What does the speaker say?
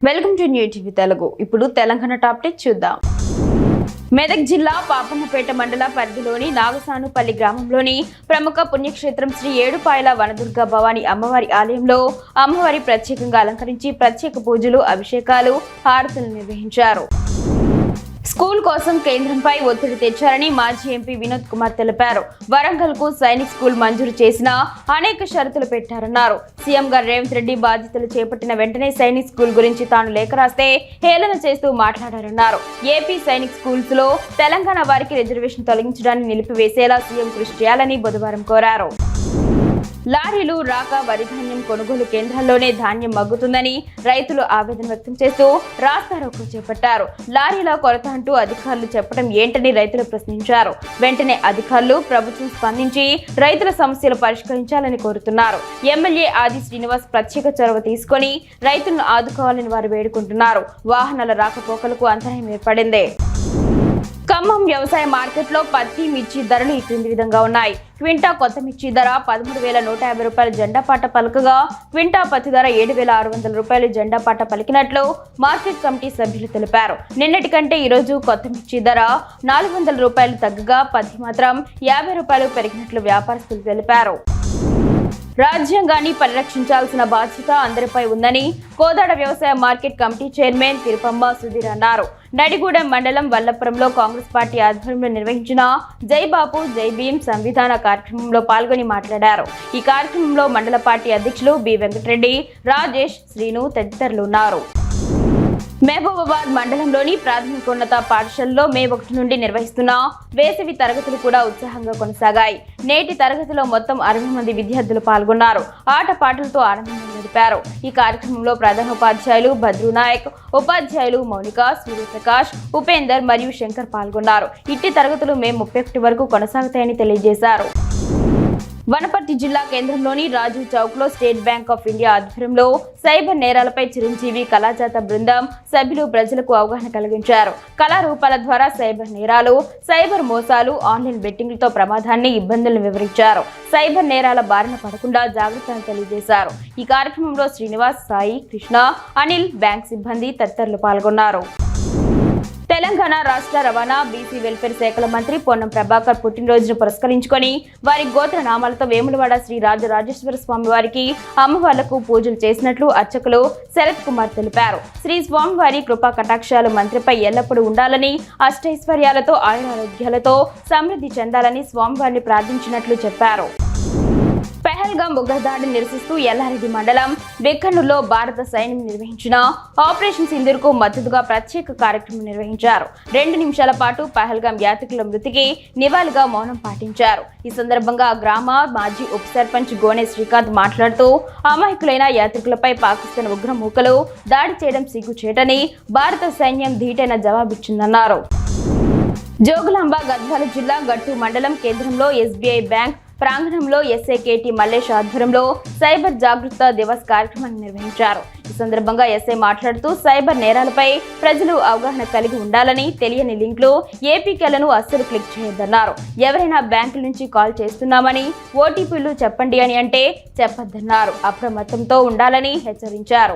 Welcome to new TV Telugu. ఇప్పుడు Telangana top tech చూద్దాం. మెదక్ జిల్లా పాపన్నపేట మండల పరిధిలోని నాగసానుపల్లి గ్రామంలోని ప్రముఖ పుణ్యక్షేత్రం శ్రీ ఏడుపాయల వనదుర్గ భవాని అమ్మవారి ఆలయంలో అమ్మవారి ప్రత్యేకంగా అలంకరించి ప్రత్యేక పూజలు, అభిషేకాలు, హారతులు నిర్వహించారు. స్కూల్ కోసం కేంద్రంపై ఒత్తిడి తెచ్చారని మాజీ ఎంపీ వినోద్ కుమార్ తెలిపారు. వరంగల్ కు సైనిక్ స్కూల్ మంజూరు చేసినా అనేక షరతులు పెట్టారన్నారు. సీఎం గారు రేవంత్ రెడ్డి బాధ్యతలు చేపట్టిన వెంటనే సైనిక్ స్కూల్ గురించి తాను లేఖ రాస్తే హేళన చేస్తూ మాట్లాడారన్నారు. ఏపీ సైనిక్ స్కూల్స్ లో తెలంగాణ వారికి రిజర్వేషన్ తొలగించడాన్ని నిలిపివేసేలా సీఎం కృషి చేయాలని బుధవారం కోరారు. లారీలు రాక వరి ధాన్యం కొనుగోలు కేంద్రాల్లోనే ధాన్యం మగ్గుతుందని రైతులు ఆవేదన వ్యక్తం చేస్తూ రాస్తారోకో చేపట్టారు. లారీల కొరత అంటూ అధికారులు చెప్పడం ఏంటని రైతులు ప్రశ్నించారు. వెంటనే అధికారులు, ప్రభుత్వం స్పందించి రైతుల సమస్యలు పరిష్కరించాలని కోరుతున్నారు. ఎమ్మెల్యే ఆది శ్రీనివాస్ ప్రత్యేక చొరవ తీసుకొని రైతులను ఆదుకోవాలని వారు వేడుకుంటున్నారు. వాహనాల రాకపోకలకు అంతరాయం ఏర్పడింది. ఖమ్మం వ్యవసాయ మార్కెట్లో పత్తి, మిర్చి ధరలు ఈ క్రింది విధంగా ఉన్నాయి. క్వింటా కొత్త మిర్చి ధర 13,150 రూపాయలు జెండాపాట పలకగా, క్వింటా పత్తి ధర 7,600 రూపాయలు జెండాపాట పలికినట్లు మార్కెట్ కమిటీ సభ్యులు తెలిపారు. నిన్నటి కంటే ఈరోజు కొత్త మిర్చి ధర 400 రూపాయలు తగ్గగా, పత్తి మాత్రం 50 రూపాయలు పెరిగినట్లు వ్యాపారస్తులు తెలిపారు. రాజ్యాంగాన్ని పరిరక్షించాల్సిన బాధ్యత అందరిపై ఉందని కోదాడ వ్యవసాయ market committee chairman Tirupamma Sudheer అన్నారు. నడిగూడెం మండలం వల్లపురంలో కాంగ్రెస్ పార్టీ ఆధ్వర్యంలో నిర్వహించిన జై బాపు జై భీం సంవిధాన కార్యక్రమంలో పాల్గొని మాట్లాడారు. ఈ కార్యక్రమంలో మండల పార్టీ అధ్యక్షులు బి వెంకటరెడ్డి, రాజేష్, శ్రీను తదితరులు ఉన్నారు. మహబూబాబాద్ మండలంలోని ప్రాథమికోన్నత పాఠశాలలో మే 1 నుండి నిర్వహిస్తున్న వేసవి తరగతులు కూడా ఉత్సాహంగా కొనసాగాయి. నేటి తరగతిలో మొత్తం 60 మంది విద్యార్థులు పాల్గొన్నారు. ఆటపాటలతో ఆనందంగా గడిపారు. ఈ కార్యక్రమంలో ప్రధానోపాధ్యాయులు భద్రునాయక్, ఉపాధ్యాయులు మౌనిక, సూర్యప్రకాష్, ఉపేందర్ మరియు శంకర్ పాల్గొన్నారు. ఇట్టి తరగతులు మే 31 వరకు కొనసాగుతాయని తెలియజేశారు. వనపర్తి జిల్లా కేంద్రంలోని రాజీవ్ చౌక్ లో స్టేట్ బ్యాంక్ ఆఫ్ ఇండియా ఆధ్వర్యంలో సైబర్ నేరాలపై చిరంజీవి కళాజాత బృందం సభ్యులు ప్రజలకు అవగాహన కలిగించారు. కళారూపాల ద్వారా సైబర్ నేరాలు, సైబర్ మోసాలు, ఆన్లైన్ బెట్టింగ్లతో ప్రమాదాన్ని, ఇబ్బందులను వివరించారు. సైబర్ నేరాల బారిన పడకుండా జాగ్రత్తలు తెలియజేశారు. ఈ కార్యక్రమంలో శ్రీనివాస్, సాయి, కృష్ణ, అనిల్, బ్యాంక్ సిబ్బంది తదితరులు పాల్గొన్నారు. తెలంగాణ రాష్ట్ర రవాణా, బీసీ వెల్ఫేర్ శాఖల మంత్రి పొన్నం ప్రభాకర్ పుట్టినరోజును పురస్కరించుకొని వారి గోత్ర నామాలతో వేములవాడ శ్రీ రాజరాజేశ్వర స్వామి వారికి, అమ్మవార్లకు పూజలు చేసినట్లు అర్చకులు శరత్ కుమార్ తెలిపారు. శ్రీ స్వామివారి కృపా కటాక్షాలు మంత్రిపై ఎల్లప్పుడూ ఉండాలని, అష్టైశ్వర్యాలతో, ఆయురారోగ్యాలతో సమృద్ధి చెందాలని స్వామివారిని ప్రార్థించినట్లు చెప్పారు. పహల్గాం ఉగ్రదాడిని నిరసిస్తూ ఎల్లారెడ్డి మండలం బెక్కన్నూరులో భారత సైన్యం నిర్వహించిన ఆపరేషన్ సింధూర్కు మద్దతుగా ప్రత్యేక కార్యక్రమం నిర్వహించారు. 2 నిమిషాల పాటు పహల్గాం యాత్రికుల మృతికి నివాళిగా మౌనం పాటించారు. ఈ సందర్భంగా గ్రామ మాజీ ఉప సర్పంచ్ గోనె శ్రీకాంత్ మాట్లాడుతూ అమాయకులైన యాత్రికులపై పాకిస్తాన్ ఉగ్రమూకలు దాడి చేయడం సిగ్గుచేటని, భారత సైన్యం ధీటైన జవాబిచ్చిందన్నారు. జోగులాంబ గద్వాల జిల్లా గట్టు మండలం కేంద్రంలో ఎస్బీఐ బ్యాంక్ ప్రాంగణంలో ఎస్ఐ కేటీ మల్లేష్ ఆధ్వర్యంలో సైబర్ జాగృత దివస్ కార్యక్రమాన్ని నిర్వహించారు. ఈ సందర్భంగా ఎస్ఐ మాట్లాడుతూ సైబర్ నేరాలపై ప్రజలు అవగాహన కలిగి ఉండాలని, తెలియని లింక్లు, ఏపీకేలను అస్సలు క్లిక్ చేయొద్దన్నారు. ఎవరైనా బ్యాంకుల నుంచి కాల్ చేస్తున్నామని, ఓటీపీలు చెప్పండి అని అంటే చెప్పొద్దన్నారు. అప్రమత్తంతో ఉండాలని హెచ్చరించారు.